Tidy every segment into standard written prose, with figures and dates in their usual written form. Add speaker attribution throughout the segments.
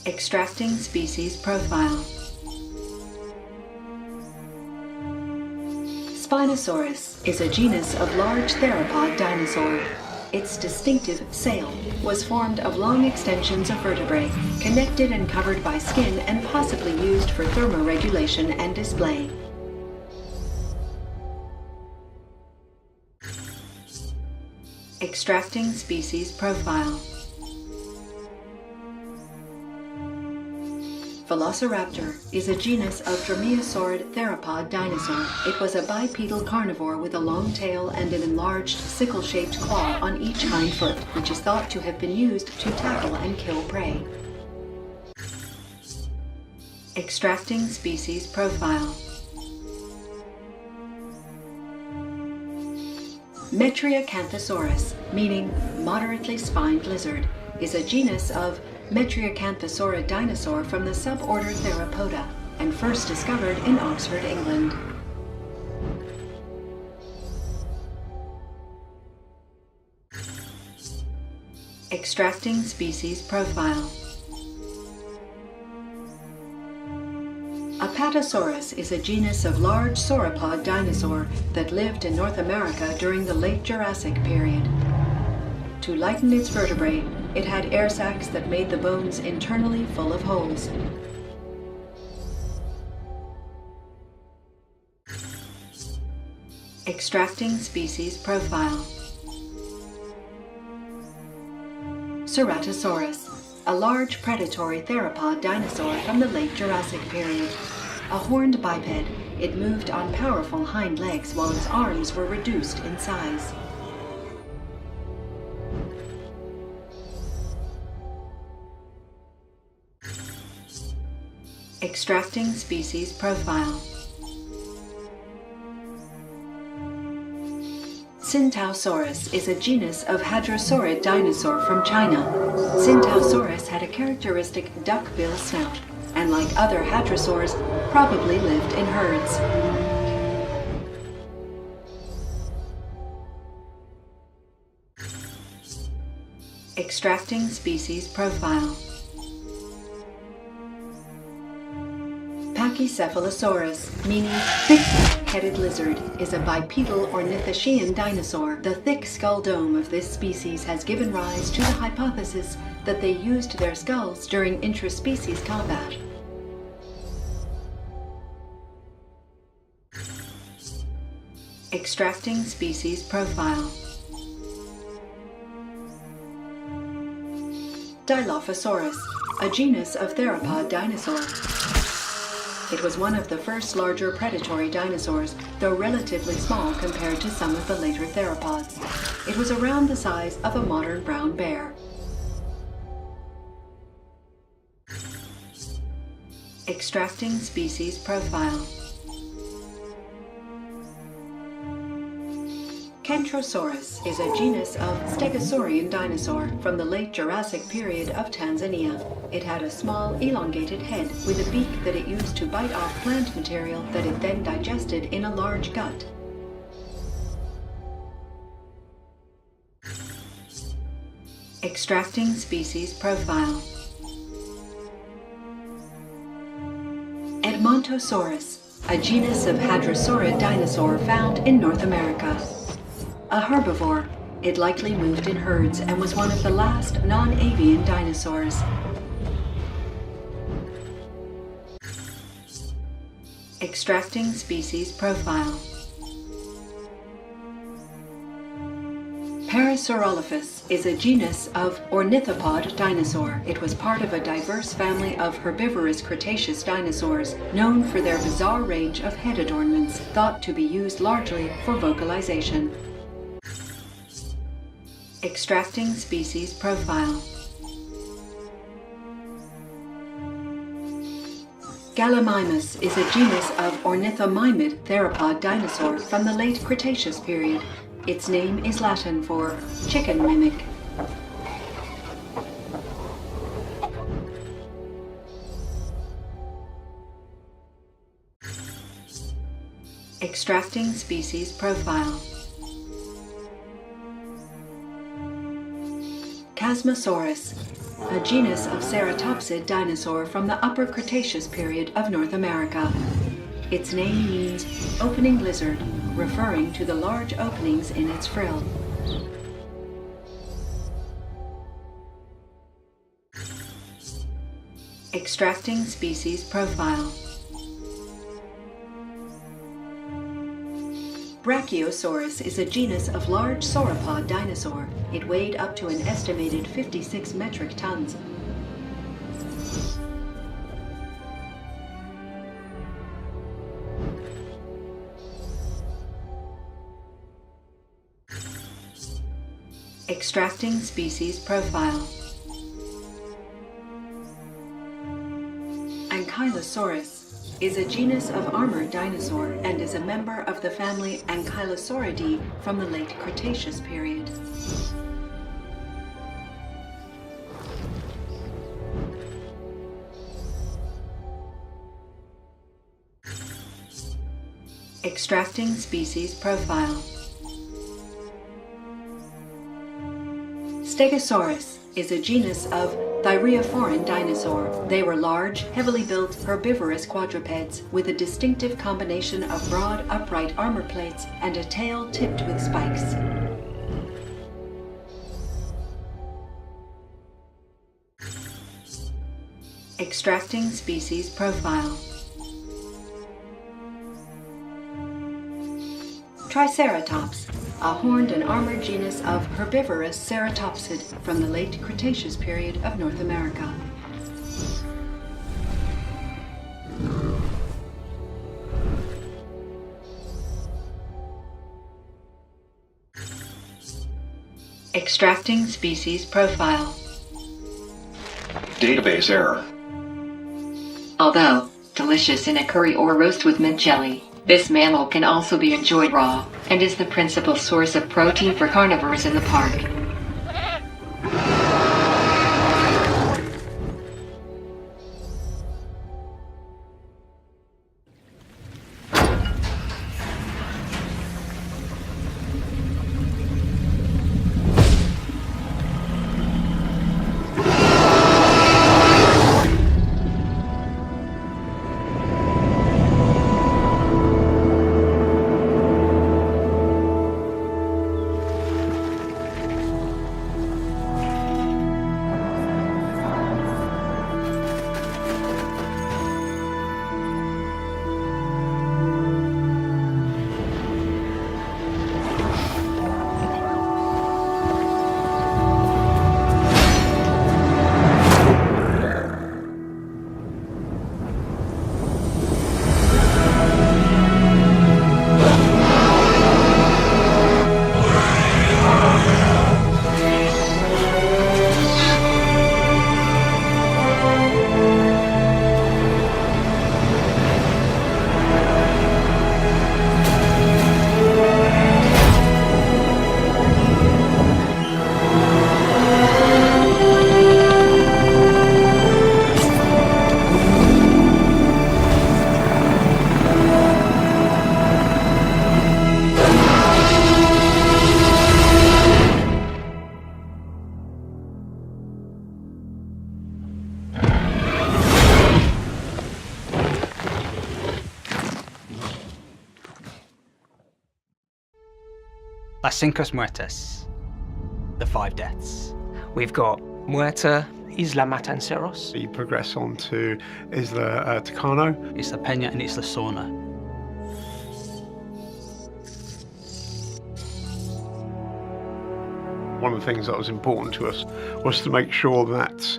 Speaker 1: Extracting species profile. Spinosaurus is a genus of large theropod dinosaur. Its distinctive sail was formed of long extensions of vertebrae, connected and covered by skin and possibly used for thermoregulation and display. Extracting species profile. Velociraptor is a genus of dromaeosaurid theropod dinosaur. It was a bipedal carnivore with a long tail and an enlarged sickle-shaped claw on each hind foot, which is thought to have been used to tackle and kill prey. Extracting species profile. Metriacanthosaurus, meaning moderately spined lizard, is a genus of Metriacanthosaurid dinosaur from the suborder Theropoda and first discovered in Oxford, England. Extracting species profile. Apatosaurus is a genus of large sauropod dinosaur that lived in North America during the late Jurassic period. To lighten its vertebrae, it had air sacs that made the bones internally full of holes. Extracting species profile. Ceratosaurus, a large predatory theropod dinosaur from the late Jurassic period. A horned biped, it moved on powerful hind legs while its arms were reduced in size. Extracting species profile. Syntausaurus is a genus of hadrosaurid dinosaur from China. Syntausaurus had a characteristic duck-bill snout, and like other hadrosaurs, probably lived in herds. Extracting species profile. Pachycephalosaurus, meaning thick-headed lizard, is a bipedal ornithischian dinosaur. The thick skull dome of this species has given rise to the hypothesis that they used their skulls during intraspecies combat. Extracting species profile. Dilophosaurus, a genus of theropod dinosaur. It was one of the first larger predatory dinosaurs, though relatively small compared to some of the later theropods. It was around the size of a modern brown bear. Extracting species profile. Kentrosaurus is a genus of stegosaurian dinosaur from the late Jurassic period of Tanzania. It had a small, elongated head with a beak that it used to bite off plant material that it then digested in a large gut. Extracting species profile. Edmontosaurus, a genus of hadrosaurid dinosaur found in North America. A herbivore, it likely moved in herds and was one of the last non-avian dinosaurs. Extracting species profile. Parasaurolophus is a genus of ornithopod dinosaur. It was part of a diverse family of herbivorous Cretaceous dinosaurs, known for their bizarre range of head adornments, thought to be used largely for vocalization. Extracting species profile. Gallimimus is a genus of ornithomimid theropod dinosaur from the late Cretaceous period. Its name is Latin for chicken mimic. Extracting species profile. Chasmosaurus, a genus of ceratopsid dinosaur from the Upper Cretaceous period of North America. Its name means opening lizard, referring to the large openings in its frill. Extracting species profile. Brachiosaurus is a genus of large sauropod dinosaur. It weighed up to an estimated 56 metric tons. Extracting species profile. Ankylosaurus is a genus of armored dinosaur and is a member of the family Ankylosauridae from the late Cretaceous period. Extracting species profile. Stegosaurus is a genus of thyreophorian dinosaur. They were large, heavily built, herbivorous quadrupeds with a distinctive combination of broad, upright armor plates and a tail tipped with spikes. Extracting species profile. Triceratops, a horned and armored genus of herbivorous ceratopsid from the late Cretaceous period of North America. Extracting species profile.
Speaker 2: Database error.
Speaker 3: Although delicious in a curry or roast with mint jelly, this mammal can also be enjoyed raw, and is the principal source of protein for carnivores in the park.
Speaker 4: Las Cinco Muertes, the 5 deaths.
Speaker 5: We've got Muerta, Isla Matanceros.
Speaker 6: You progress on to Isla Tucano.
Speaker 4: Isla Peña and Isla Sorna.
Speaker 6: One of the things that was important to us was to make sure that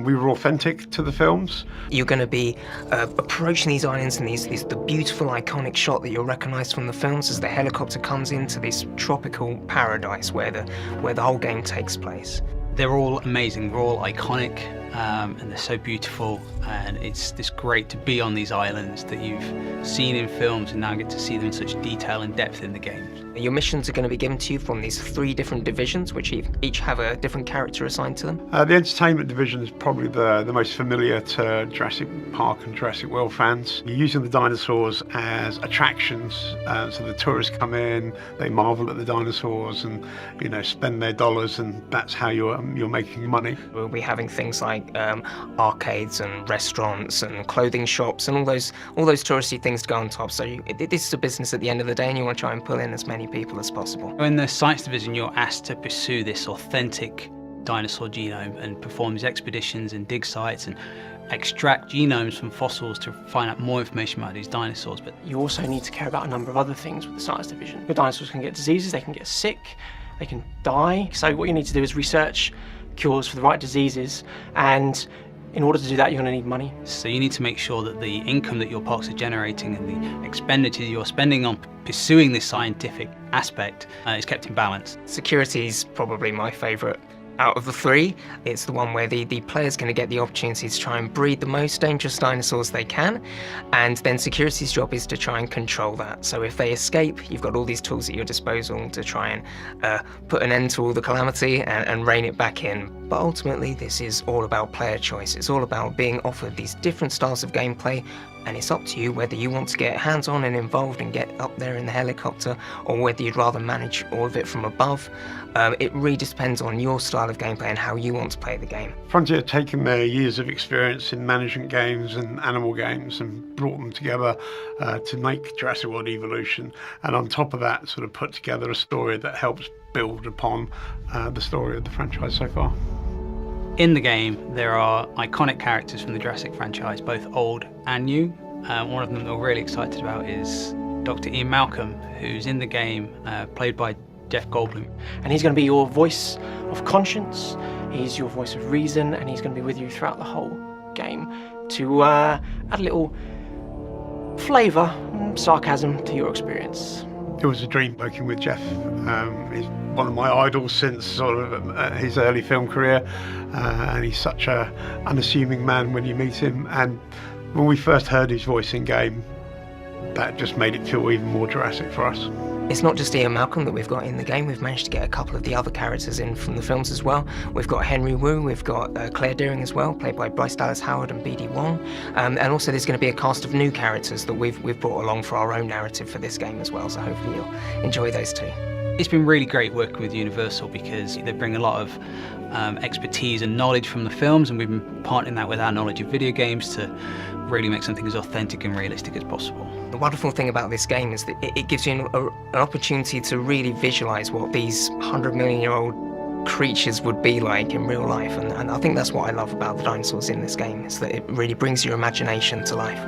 Speaker 6: we were authentic to the films.
Speaker 5: You're going to be approaching these islands and the beautiful iconic shot that you'll recognise from the films as the helicopter comes into this tropical paradise where the whole game takes place.
Speaker 4: They're all amazing, they're all iconic, and they're so beautiful, and it's just great to be on these islands that you've seen in films and now get to see them in such detail and depth in the games.
Speaker 5: Your missions are going to be given to you from these 3 different divisions, which each have a different character assigned to them.
Speaker 6: The entertainment division is probably the most familiar to Jurassic Park and Jurassic World fans. You're using the dinosaurs as attractions, so the tourists come in, they marvel at the dinosaurs and, you know, spend their dollars, and that's how you're making money.
Speaker 5: We'll be having things like arcades and restaurants and clothing shops and all those touristy things to go on top. So this is a business at the end of the day, and you want to try and pull in as many people as possible.
Speaker 4: In the science division, you're asked to pursue this authentic dinosaur genome and perform these expeditions and dig sites and extract genomes from fossils to find out more information about these dinosaurs. But
Speaker 2: you also need to care about a number of other things with the science division. Your dinosaurs can get diseases, they can get sick, they can die. So what you need to do is research cures for the right diseases, and in order to do that, you're going to need money.
Speaker 4: So you need to make sure that the income that your parks are generating and the expenditure you're spending on pursuing this scientific aspect is kept in balance.
Speaker 5: Security is probably my favourite out of the 3. It's the one where the player's going to get the opportunity to try and breed the most dangerous dinosaurs they can, and then security's job is to try and control that. So if they escape, you've got all these tools at your disposal to try and put an end to all the calamity and rein it back in. But ultimately, this is all about player choice. It's all about being offered these different styles of gameplay, and it's up to you whether you want to get hands-on and involved and get up there in the helicopter, or whether you'd rather manage all of it from above. It really just depends on your style of gameplay and how you want to play the game.
Speaker 6: Frontier have taken their years of experience in management games and animal games and brought them together to make Jurassic World Evolution, and on top of that sort of put together a story that helps build upon the story of the franchise so far.
Speaker 4: In the game, there are iconic characters from the Jurassic franchise, both old and new. One of them that we're really excited about is Dr. Ian Malcolm, who's in the game, played by Jeff Goldblum.
Speaker 2: And he's going to be your voice of conscience, he's your voice of reason, and he's going to be with you throughout the whole game to add a little flavour and sarcasm to your experience.
Speaker 6: It was a dream working with Jeff. He's one of my idols since sort of his early film career, and he's such a unassuming man when you meet him. And when we first heard his voice in game, that just made it feel even more Jurassic for us.
Speaker 5: It's not just Ian Malcolm that we've got in the game. We've managed to get a couple of the other characters in from the films as well. We've got Henry Wu, we've got Claire Dearing as well, played by Bryce Dallas Howard and BD Wong. And also there's going to be a cast of new characters that we've brought along for our own narrative for this game as well, so hopefully you'll enjoy those too.
Speaker 4: It's been really great working with Universal because they bring a lot of expertise and knowledge from the films, and we've been partnering that with our knowledge of video games to really make something as authentic and realistic as possible.
Speaker 5: The wonderful thing about this game is that it gives you an opportunity to really visualise what these 100-million-year-old creatures would be like in real life, and I think that's what I love about the dinosaurs in this game, is that it really brings your imagination to life.